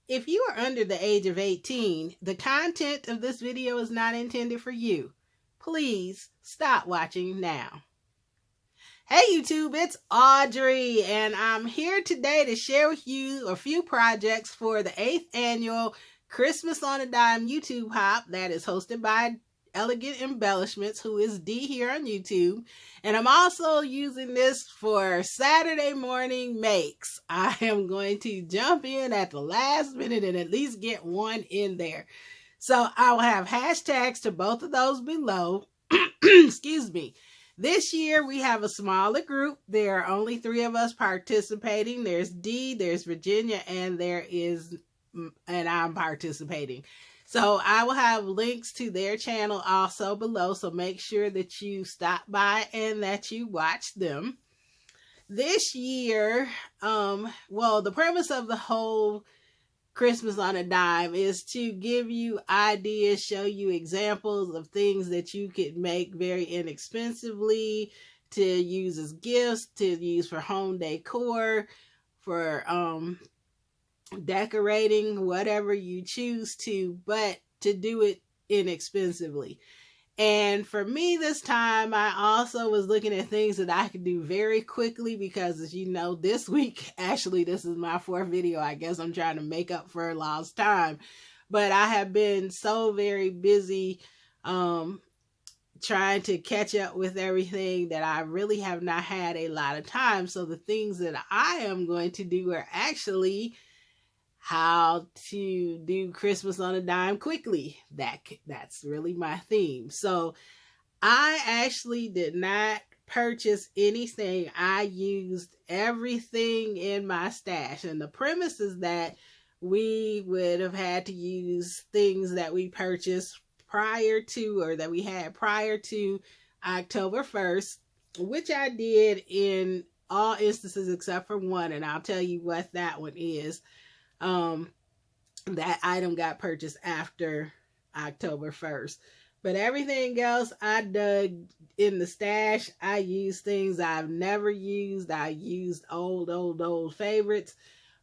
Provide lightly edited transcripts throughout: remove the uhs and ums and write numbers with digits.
If you are under the age of 18, the content of this video is not intended for you. Please stop watching now. Hey YouTube, it's Audrey, and I'm here today to share with you a few projects for the 8th annual Christmas on a Dime YouTube Hop that is hosted by Elegant Embellishments, who is D here on YouTube. And I'm also using this for Saturday morning makes. I am going to jump in at the last minute and at least get one in there. So I will have hashtags to both of those below. Excuse me. This year we have a smaller group. There are only 3 of us participating. There's D, there's Virginia, and I'm participating. So I will have links to their channel also below. So make sure that you stop by and that you watch them. This year, the premise of the whole Christmas on a Dime is to give you ideas, show you examples of things that you could make very inexpensively, to use as gifts, to use for home decor, for decorating, whatever you choose to, but to do it inexpensively. And for me this time, I also was looking at things that I could do very quickly because, as you know, this week, actually, this is my 4th video. I guess I'm trying to make up for lost time. But I have been so very busy trying to catch up with everything that I really have not had a lot of time. So the things that I am going to do are actually how to do Christmas on a Dime quickly. That's really my theme. So I actually did not purchase anything. I used everything in my stash. And the premise is that we would have had to use things that we purchased prior to, or that we had prior to October 1st, which I did in all instances except for one. And I'll tell you what that one is. That item got purchased after October 1st. But everything else I dug in the stash. I used things I've never used. I used old favorites.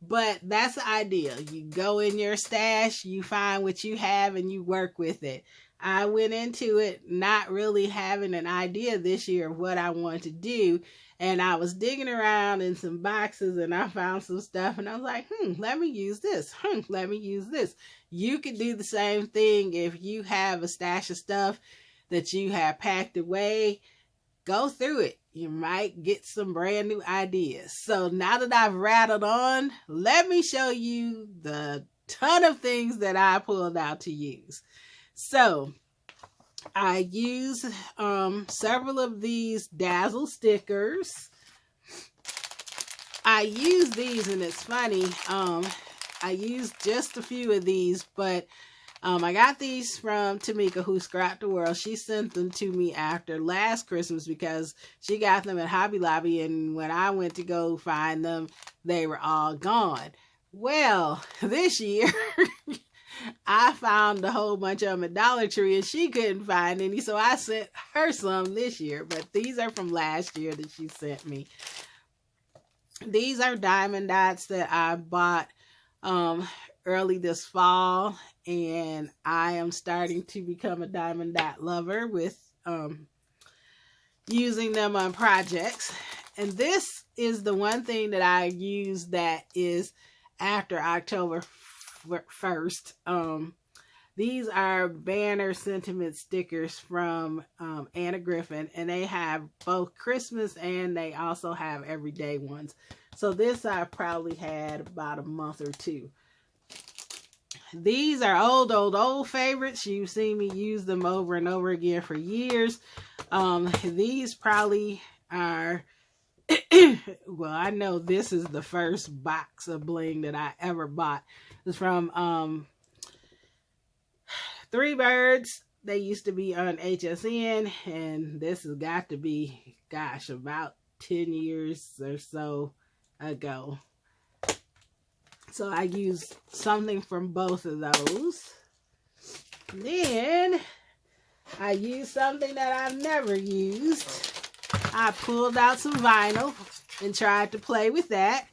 But that's the idea. You go in your stash, you find what you have, and you work with it. I went into it not really having an idea this year of what I wanted to do. And I was digging around in some boxes and I found some stuff and I was like, let me use this. Let me use this. You could do the same thing if you have a stash of stuff that you have packed away. Go through it. You might get some brand new ideas. So now that I've rattled on, let me show you the ton of things that I pulled out to use. So I use several of these Dazzle stickers. I use these, and it's funny, I used just a few of these, but I got these from Tamika, who scrapped the world. She sent them to me after last Christmas because she got them at Hobby Lobby, and when I went to go find them, they were all gone. Well, this year I found a whole bunch of them at Dollar Tree and she couldn't find any, so I sent her some this year. But these are from last year that she sent me. These are diamond dots that I bought early this fall, and I am starting to become a diamond dot lover with using them on projects. And this is the one thing that I use that is after October 1st. These are banner sentiment stickers from Anna Griffin, and they have both Christmas and they also have everyday ones. So this I probably had about a month or 2. These are old favorites. You've seen me use them over and over again for years. These probably are well, I know this is the first box of bling that I ever bought. It's from 3 Birds. They used to be on HSN, and this has got to be, gosh, about 10 years or so ago. So I used something from both of those. Then I used something that I've never used. I pulled out some vinyl and tried to play with that.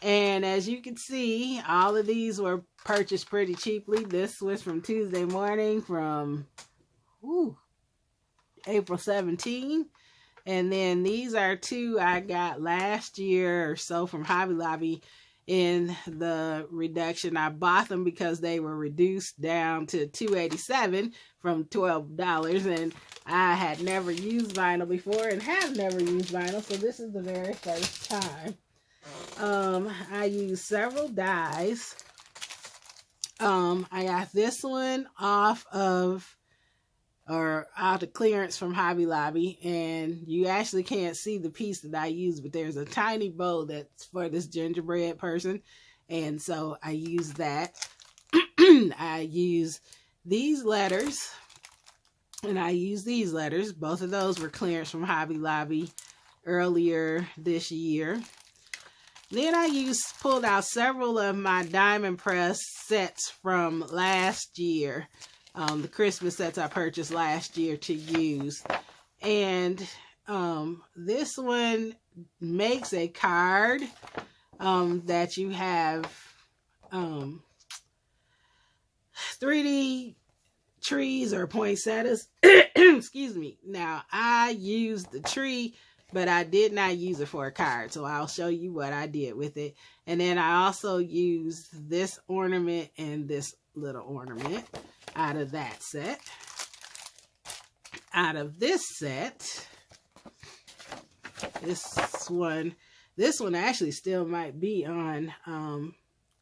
And as you can see, all of these were purchased pretty cheaply. This was from Tuesday morning from April 17. And then these are two I got last year or so from Hobby Lobby in the reduction. I bought them because they were reduced down to $2.87 from $12. And I had never used vinyl before and have never used vinyl. So this is the very first time. I used several dies. I got this one out of clearance from Hobby Lobby, and you actually can't see the piece that I used, but there's a tiny bow that's for this gingerbread person, and so I use that. I use these letters, and I use these letters. Both of those were clearance from Hobby Lobby earlier this year. Then I pulled out several of my diamond press sets from last year. The Christmas sets I purchased last year to use. And this one makes a card that you have 3D trees or poinsettias. Excuse me. Now, I used the tree, but I did not use it for a card. So I'll show you what I did with it. And then I also used this ornament and this little ornament out of that set. Out of this set, this one actually still might be on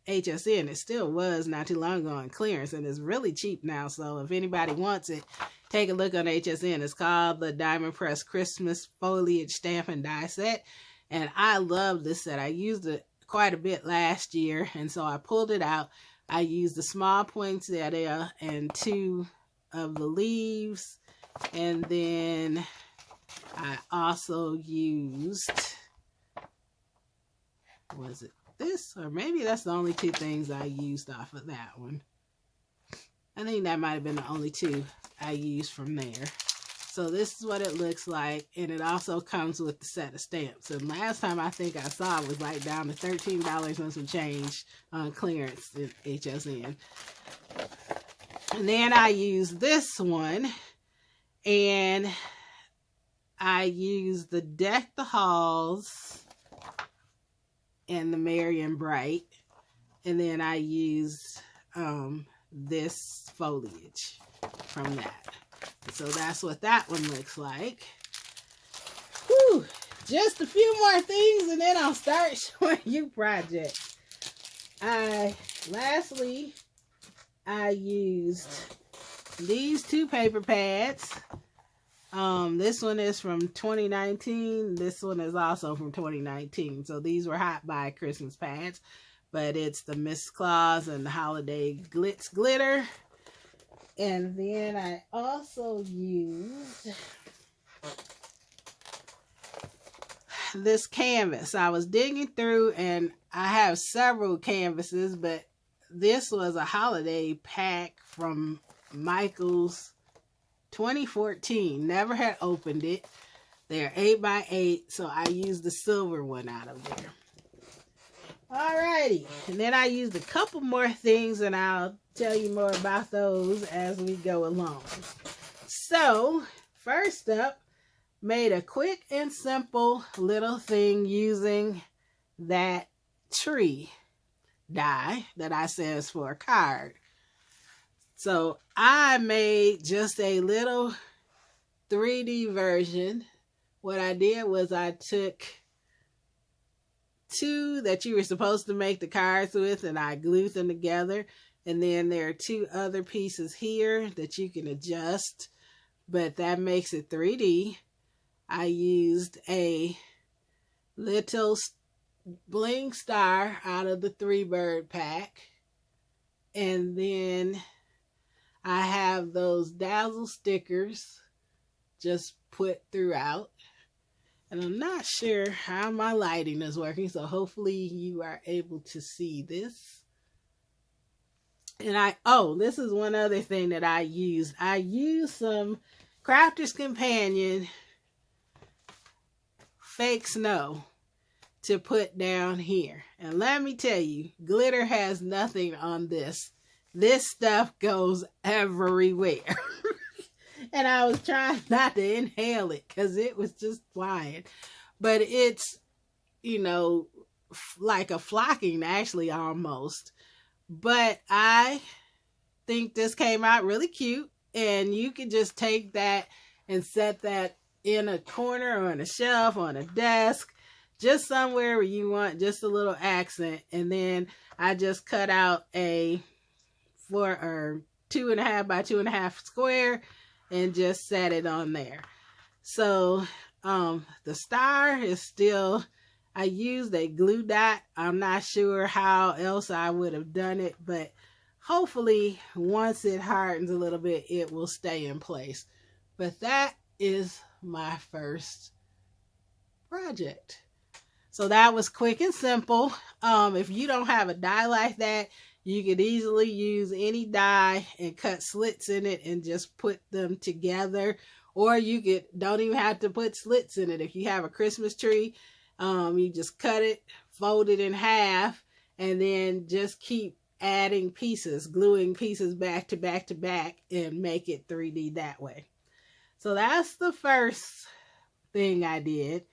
HSN. It still was not too long ago on clearance, and it's really cheap now. So if anybody wants it, take a look on HSN. It's called the Diamond Press Christmas Foliage Stamp and Die Set. And I love this set. I used it quite a bit last year, and so I pulled it out. I used the small poinsettia and two of the leaves. And then I also used, was it this? Or maybe that's the only two things I used off of that one. I think that might have been the only two I used from there. So this is what it looks like. And it also comes with the set of stamps. And last time I think I saw it was like down to $13 and some change on clearance in HSN. And then I used this one. And I used the Deck the Halls and the Merry and Bright. And then I used this foliage from that. So that's what that one looks like. Whew, just a few more things and then I'll start showing you projects. Lastly, I used these two paper pads. This one is from 2019. This one is also from 2019. So these were Hot Buy Christmas pads. But it's the Miss Claus and the Holiday Glitz Glitter. And then I also used this canvas. I was digging through and I have several canvases, but this was a holiday pack from Michael's 2014. Never had opened it. They're 8x8, so I used the silver one out of there. Alrighty, and then I used a couple more things and I'll tell you more about those as we go along. So, first up, made a quick and simple little thing using that tree die that I said is for a card. So, I made just a little 3D version. What I did was I took two that you were supposed to make the cards with and I glued them together, and then there are two other pieces here that you can adjust, but that makes it 3D. I used a little bling star out of the 3-bird pack, and then I have those dazzle stickers just put throughout. And I'm not sure how my lighting is working, so hopefully you are able to see this. And this is one other thing that I used. I used some Crafter's Companion fake snow to put down here. And let me tell you, glitter has nothing on this. This stuff goes everywhere. And I was trying not to inhale it because it was just flying. But it's, you know, like a flocking actually almost. But I think this came out really cute. And you can just take that and set that in a corner or on a shelf, on a desk, just somewhere where you want just a little accent. And then I just cut out a 2.5 by 2.5 square and just set it on there. So the star is still, I used a glue dot. I'm not sure how else I would have done it, but hopefully once it hardens a little bit, it will stay in place. But that is my first project. So that was quick and simple. If you don't have a die like that, you could easily use any die and cut slits in it and just put them together. Or you don't even have to put slits in it. If you have a Christmas tree, you just cut it, fold it in half, and then just keep adding pieces, gluing pieces back to back to back, and make it 3D that way. So that's the first thing I did.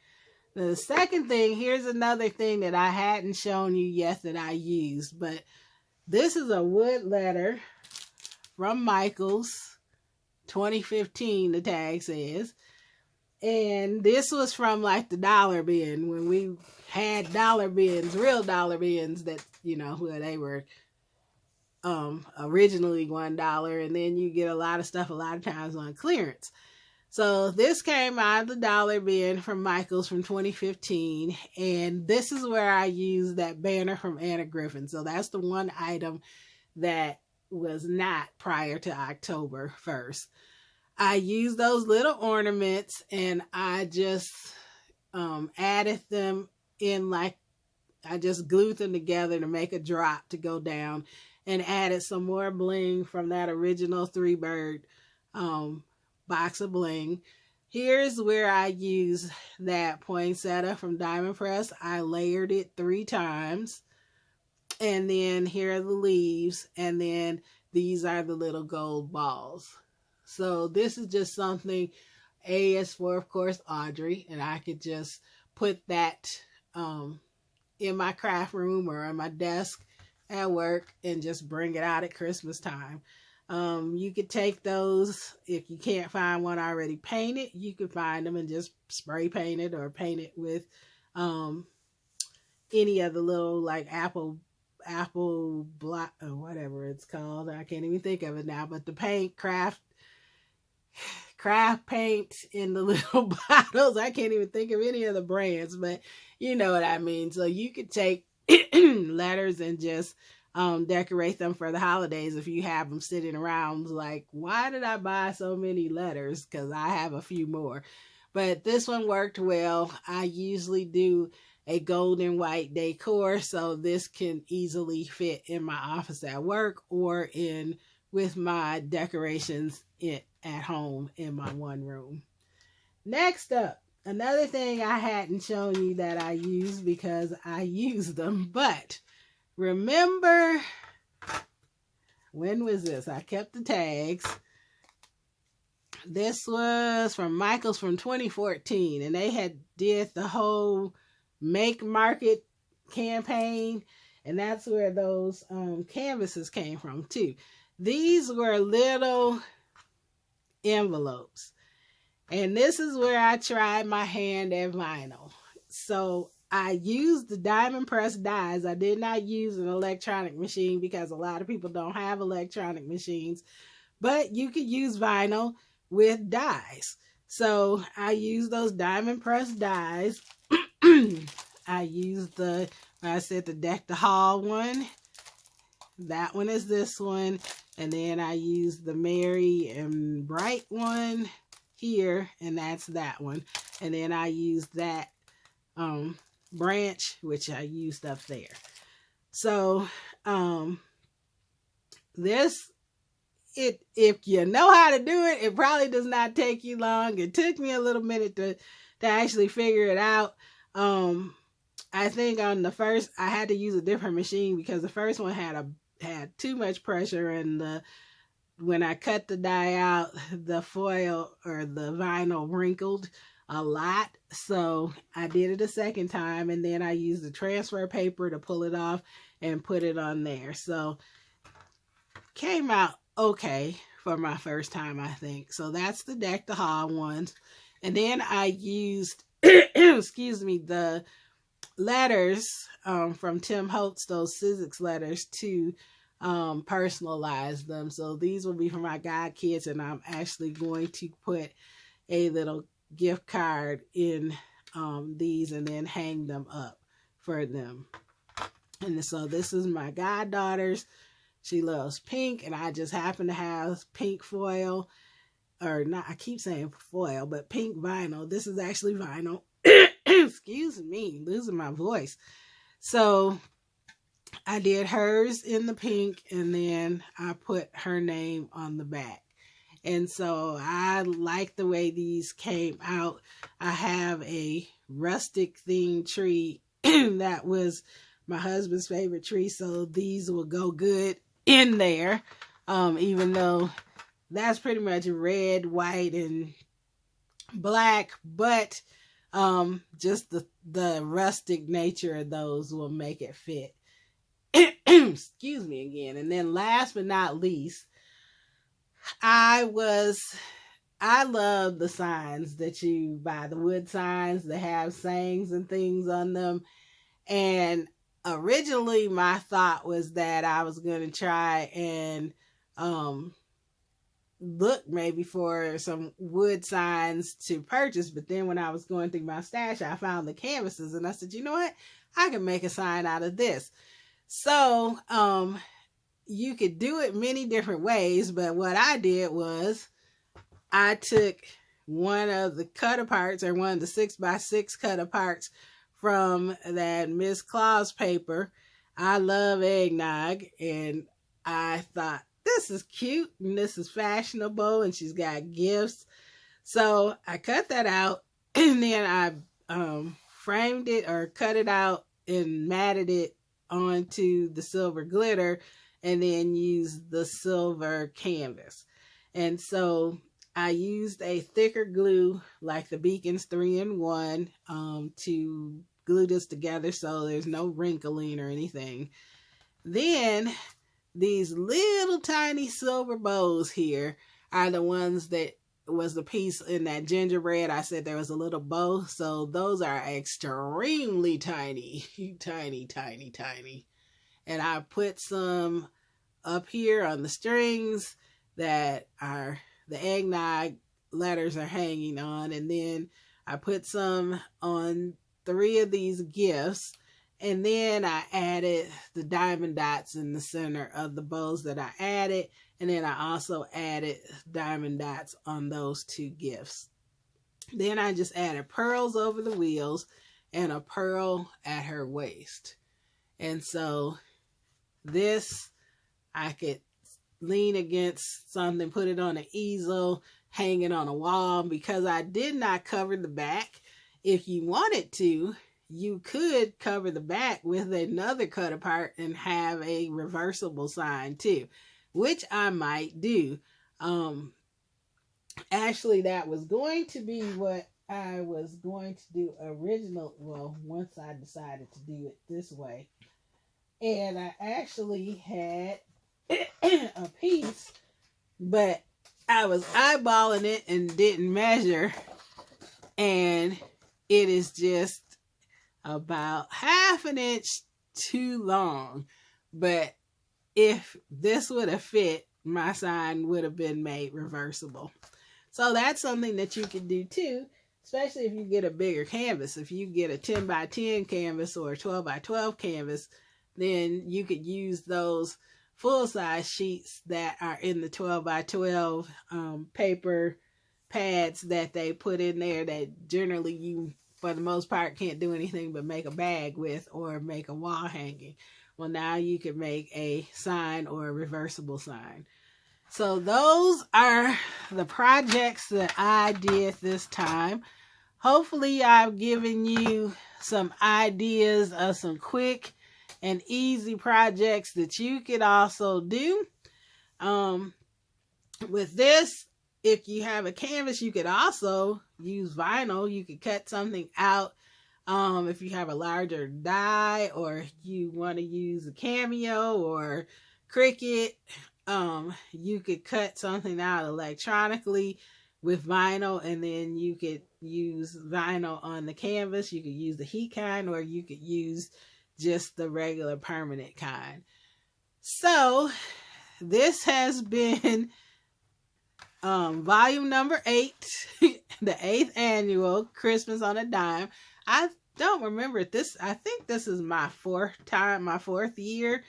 The second thing, here's another thing that I hadn't shown you yet that I used, but this is a wood letter from Michaels, 2015, the tag says. And this was from like the dollar bin, when we had dollar bins, real dollar bins that, you know, where they were originally $1, and then you get a lot of stuff a lot of times on clearance. So this came out of the dollar bin from Michaels from 2015, and this is where I used that banner from Anna Griffin. So that's the one item that was not prior to October 1st. I used those little ornaments, and I just added them in, like, I just glued them together to make a drop to go down, and added some more bling from that original 3-bird box of bling. Here's where I use that poinsettia from Diamond Press. I layered it 3 times. And then here are the leaves. And then these are the little gold balls. So this is just something, A is for, of course, Audrey. And I could just put that in my craft room or on my desk at work and just bring it out at Christmas time. You could take those, if you can't find one already painted, you could find them and just spray paint it or paint it with any of the little, like apple block or whatever it's called. I can't even think of it now, but the paint, craft paint in the little bottles. I can't even think of any of the brands, but you know what I mean. So you could take letters and just decorate them for the holidays if you have them sitting around like, why did I buy so many letters? Because I have a few more. But this one worked well. I usually do a gold and white decor, so this can easily fit in my office at work or in with my decorations at home in my one room. Next up, another thing I hadn't shown you that I used because I used them, but remember, when was this? I kept the tags. This was from Michaels from 2014, and they had did the whole Make Market campaign, and that's where those canvases came from too. These were little envelopes, and this is where I tried my hand at vinyl. So I used the Diamond Press dies. I did not use an electronic machine because a lot of people don't have electronic machines, but you could use vinyl with dies. So I used those Diamond Press dies. I used the Deck the Hall one. That one is this one. And then I used the Merry and Bright one here, and that's that one. And then I used that branch, which I used up there. So if you know how to do it, it probably does not take you long. It took me a little minute to actually figure it out. I think on the first, I had to use a different machine because the first one had too much pressure, and when I cut the die out, the foil or the vinyl wrinkled a lot. So I did it a second time, and then I used the transfer paper to pull it off and put it on there. So came out okay for my first time, I think. So that's the Deck the Hall ones. And then I used, excuse me, the letters from Tim Holtz, those Sizzix letters, to personalize them. So these will be for my god kids, and I'm actually going to put a little gift card in these and then hang them up for them. And so this is my goddaughter's. She loves pink, and I just happen to have pink foil, or not, I keep saying foil, but pink vinyl. This is actually vinyl. Excuse me, losing my voice. So I did hers in the pink, and then I put her name on the back. And so I like the way these came out. I have a rustic themed tree that was my husband's favorite tree, so these will go good in there, even though that's pretty much red, white, and black, but just the rustic nature of those will make it fit. Excuse me again. And then last but not least, I love the signs that you buy, the wood signs that have sayings and things on them. And originally my thought was that I was going to try and look maybe for some wood signs to purchase. But then when I was going through my stash, I found the canvases, and I said, you know what? I can make a sign out of this. So you could do it many different ways, but what I did was I took one of the cut aparts, or one of the 6x6 cut aparts from that Miss Claus paper. I love eggnog, and I thought, this is cute and this is fashionable, and she's got gifts. So I cut that out, and then I framed it or cut it out and matted it onto the silver glitter, and then used the silver canvas. And so I used a thicker glue like the Beacons 3-in-1 to glue this together so there's no wrinkling or anything. Then these little tiny silver bows here are the ones that was the piece in that gingerbread. I said there was a little bow, so those are extremely tiny, tiny, tiny, tiny. And I put some up here on the strings that are the eggnog letters are hanging on, and then I put some on 3 of these gifts, and then I added the diamond dots in the center of the bows that I added, and then I also added diamond dots on those 2 gifts. Then I just added pearls over the wheels and a pearl at her waist. And so this, I could lean against something, put it on an easel, hang it on a wall, because I did not cover the back. If you wanted to, you could cover the back with another cut apart and have a reversible sign too, which I might do. Actually, that was going to be what I was going to do once I decided to do it this way. And I actually had a piece, but I was eyeballing it and didn't measure, and it is just about ½ an inch too long. But if this would have fit, my sign would have been made reversible. So that's something that you can do too, especially if you get a bigger canvas. If you get a 10x10 canvas or a 12x12 canvas, then you could use those full-size sheets that are in the 12x12 paper pads that they put in there, that generally you, for the most part, can't do anything but make a bag with or make a wall hanging. Well, now you can make a sign or a reversible sign. So those are the projects that I did this time. hopefully I've given you some ideas of some quick and easy projects that you could also do. With this, if you have a canvas, you could also use vinyl. You could cut something out. If you have a larger die, or you want to use a Cameo or Cricut, you could cut something out electronically with vinyl, and then you could use vinyl on the canvas. You could use the heat kind, or you could use just the regular permanent kind. So this has been volume number 8, the 8th annual Christmas on a Dime. I don't remember this. I think this is my 4th year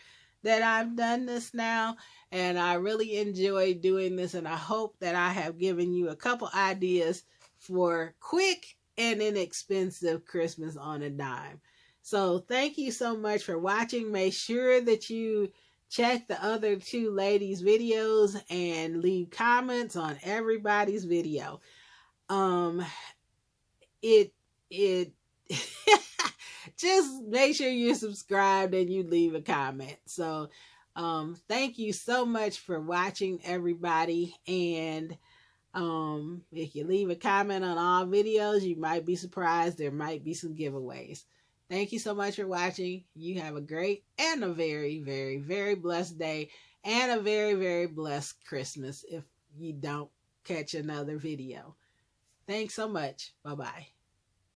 that I've done this now. And I really enjoy doing this. And I hope that I have given you a couple ideas for quick and inexpensive Christmas on a Dime. So thank you so much for watching. Make sure that you check the other 2 ladies' videos and leave comments on everybody's video. Just make sure you're subscribed and you leave a comment. So thank you so much for watching, everybody. And if you leave a comment on all videos, you might be surprised. There might be some giveaways. Thank you so much for watching. You have a great and a very, very, very blessed day, and a very, very blessed Christmas if you don't catch another video. Thanks so much. Bye-bye.